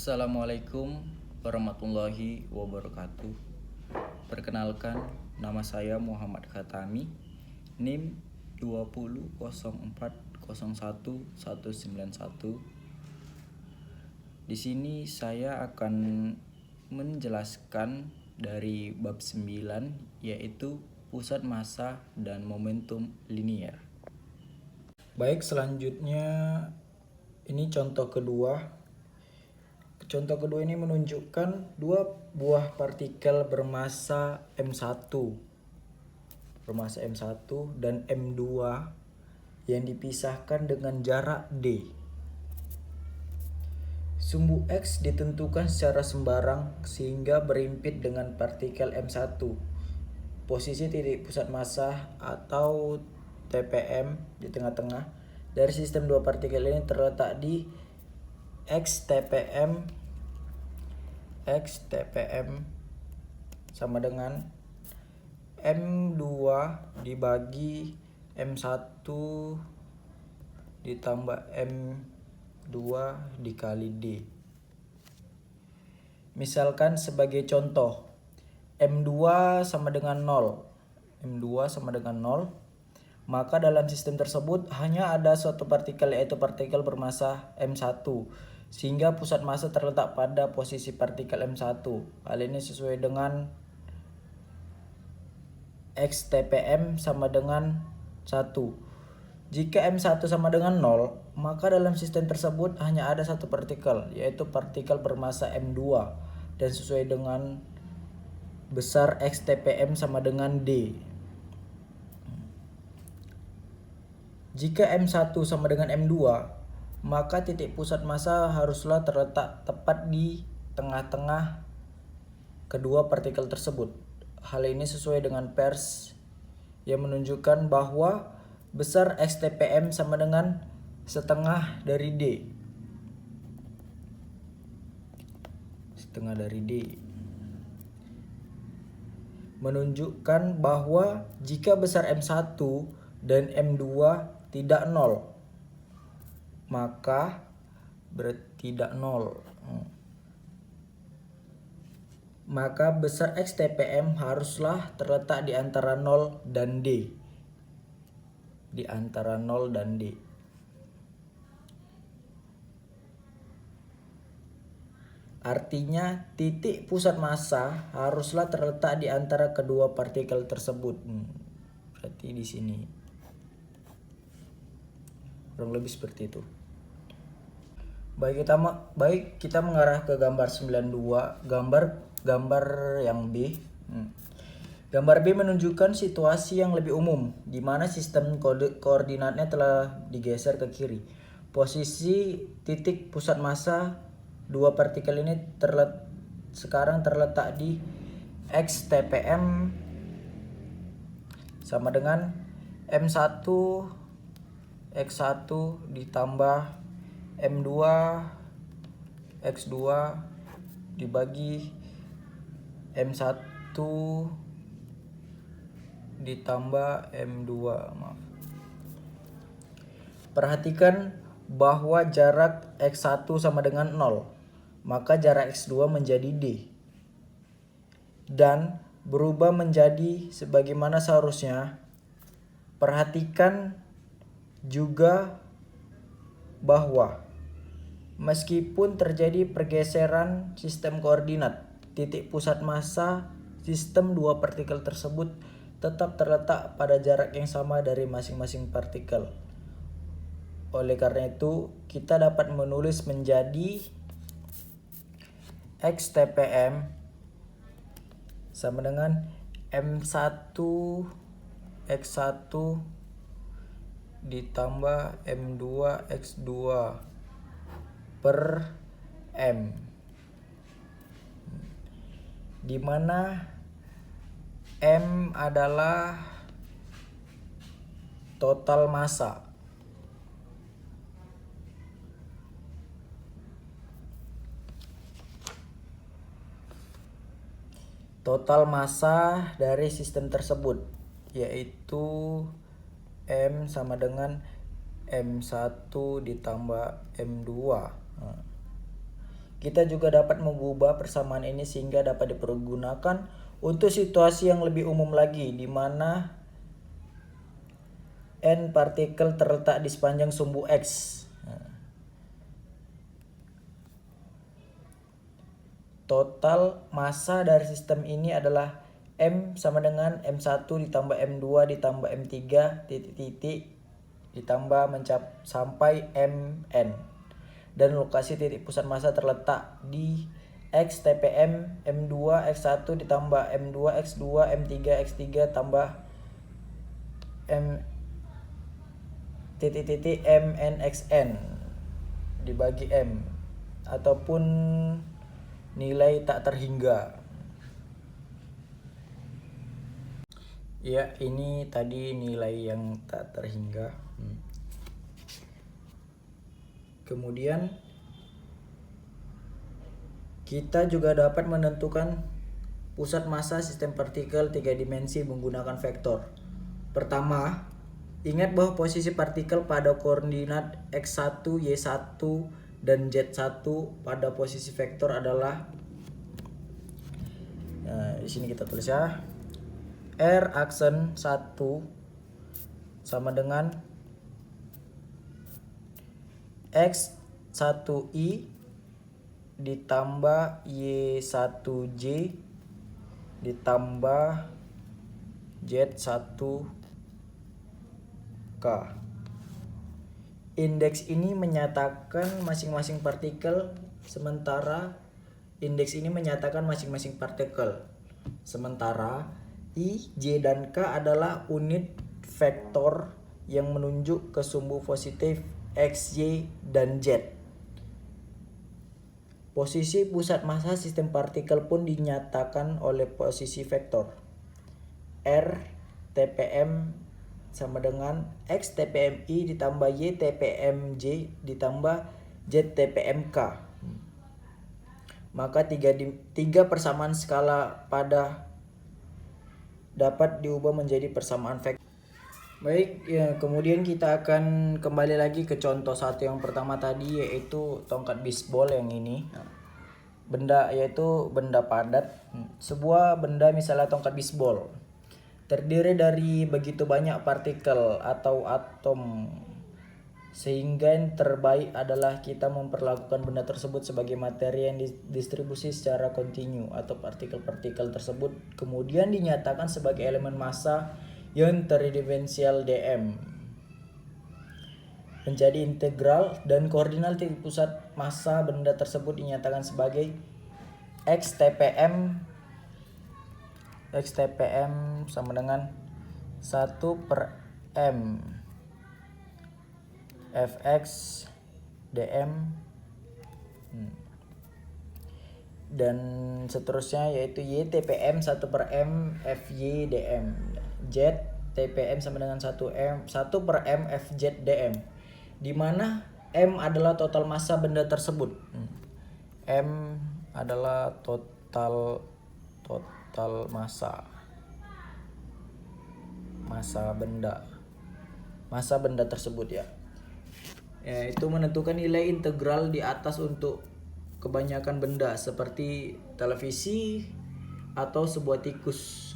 Assalamualaikum warahmatullahi wabarakatuh. Perkenalkan, nama saya Muhammad Khatami, NIM 200404191. Di sini saya akan menjelaskan dari bab 9, yaitu pusat massa dan momentum linier. Baik, selanjutnya ini contoh kedua. Contoh kedua ini menunjukkan dua buah partikel bermassa M1 dan M2 yang dipisahkan dengan jarak D. Sumbu X ditentukan secara sembarang sehingga berimpit dengan partikel M1. Posisi titik pusat massa atau TPM di tengah-tengah dari sistem dua partikel ini terletak di X TPM sama dengan M2 dibagi M1 ditambah M2 dikali D. Misalkan sebagai contoh, M2 sama dengan 0. Maka dalam sistem tersebut hanya ada suatu partikel, yaitu partikel bermassa M1, sehingga pusat massa terletak pada posisi partikel M1. Hal ini sesuai dengan X TPM sama dengan 1. Jika M1 sama dengan 0, maka dalam sistem tersebut hanya ada satu partikel, yaitu partikel bermassa M2, dan sesuai dengan besar X TPM sama dengan D. Jika M1 sama dengan M2, maka titik pusat massa haruslah terletak tepat di tengah-tengah kedua partikel tersebut. Hal ini sesuai dengan Peirce yang menunjukkan bahwa besar X TPM sama dengan setengah dari D. Menunjukkan bahwa jika besar M1 dan M2 tidak 0, maka tidak 0. Maka besar X TPM haruslah terletak di antara 0 dan D. Artinya titik pusat massa haruslah terletak di antara kedua partikel tersebut. Berarti di sini. Kurang lebih seperti itu. Baik, kita mengarah ke gambar 92, gambar yang B. Gambar B menunjukkan situasi yang lebih umum, di mana sistem koordinatnya telah digeser ke kiri. Posisi titik pusat massa dua partikel ini sekarang terletak di X TPM sama dengan M1 X1 ditambah M2 X2 dibagi M1 ditambah M2. Perhatikan bahwa jarak X1 sama dengan 0, maka jarak X2 menjadi D dan berubah menjadi sebagaimana seharusnya. Perhatikan juga bahwa meskipun terjadi pergeseran sistem koordinat, titik pusat massa sistem dua partikel tersebut tetap terletak pada jarak yang sama dari masing-masing partikel. Oleh karena itu, kita dapat menulis menjadi X TPM sama dengan M1 X1 ditambah M2 X2 per M, di mana M adalah total massa. Total massa dari sistem tersebut, yaitu M sama dengan M1 ditambah M2. Kita juga dapat mengubah persamaan ini sehingga dapat dipergunakan untuk situasi yang lebih umum lagi, di mana n partikel terletak di sepanjang sumbu X. Total massa dari sistem ini adalah M sama dengan M1 ditambah M2 ditambah M3 titik-titik ditambah sampai Mn. Dan lokasi titik pusat massa terletak di X TPM M2 X1 ditambah M2 X2 M3 X3 tambah M titik-titik MNXN dibagi M, ataupun nilai tak terhingga. Ya, ini tadi nilai yang tak terhingga. Kemudian kita juga dapat menentukan pusat massa sistem partikel 3 dimensi menggunakan vektor. Pertama, ingat bahwa posisi partikel pada koordinat X1, Y1, dan Z1 pada posisi vektor adalah, di sini kita tulis ya, R aksen 1 sama dengan X1i ditambah Y1j ditambah Z1k. Indeks ini menyatakan masing-masing partikel, sementara I, J, dan K adalah unit vektor yang menunjuk ke sumbu positif X, Y, dan Z. Posisi pusat massa sistem partikel pun dinyatakan oleh posisi vektor R TPM sama dengan X TPMI ditambah Y TPMJ ditambah Z TPMK. Maka tiga persamaan skala pada dapat diubah menjadi persamaan vektor. Baik, ya, kemudian kita akan kembali lagi ke contoh satu yang pertama tadi, yaitu tongkat bisbol yang ini. Benda padat. Sebuah benda misalnya tongkat bisbol terdiri dari begitu banyak partikel atau atom, sehingga yang terbaik adalah kita memperlakukan benda tersebut sebagai materi yang didistribusi secara kontinu, atau partikel-partikel tersebut kemudian dinyatakan sebagai elemen massa yang tridimensional dm menjadi integral, dan koordinat titik pusat massa benda tersebut dinyatakan sebagai X TPM sama dengan 1/m Fx dm dan seterusnya, yaitu Y TPM 1/m Fy dm, Z TPM sama dengan 1/m Fz dm, di mana M adalah total massa benda tersebut. M adalah total massa benda tersebut ya. Itu menentukan nilai integral di atas untuk kebanyakan benda seperti televisi atau sebuah tikus.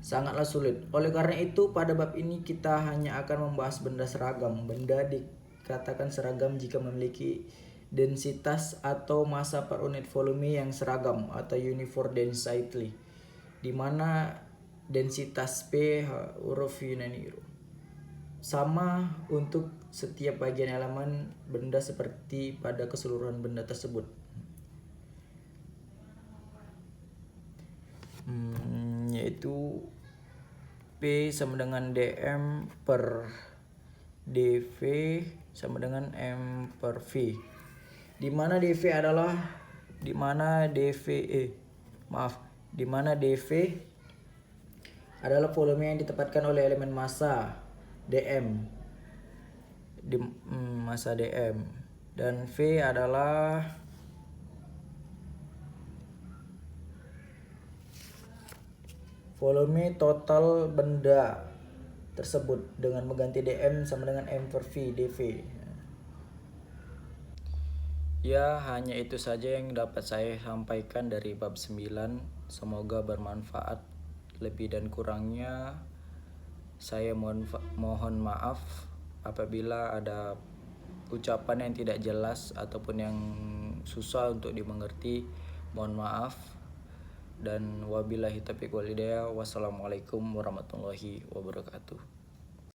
Sangatlah sulit. Oleh karena itu, pada bab ini kita hanya akan membahas benda seragam. Benda dikatakan seragam jika memiliki densitas atau massa per unit volume yang seragam atau uniform density, di mana densitas P huruf Yunani sama untuk setiap bagian elemen benda seperti pada keseluruhan benda tersebut. Yaitu P sama dengan dm per dv sama dengan m per v, di mana dv adalah volume yang ditempatkan oleh elemen massa dm massa dm, dan v adalah volume total benda tersebut dengan mengganti dm sama dengan m per v dv. Ya, hanya itu saja yang dapat saya sampaikan dari bab 9. Semoga bermanfaat. Lebih dan kurangnya saya mohon maaf apabila ada ucapan yang tidak jelas ataupun yang susah untuk dimengerti. Mohon maaf. Dan wabillahi taufiq wal hidayah. Wassalamualaikum warahmatullahi wabarakatuh.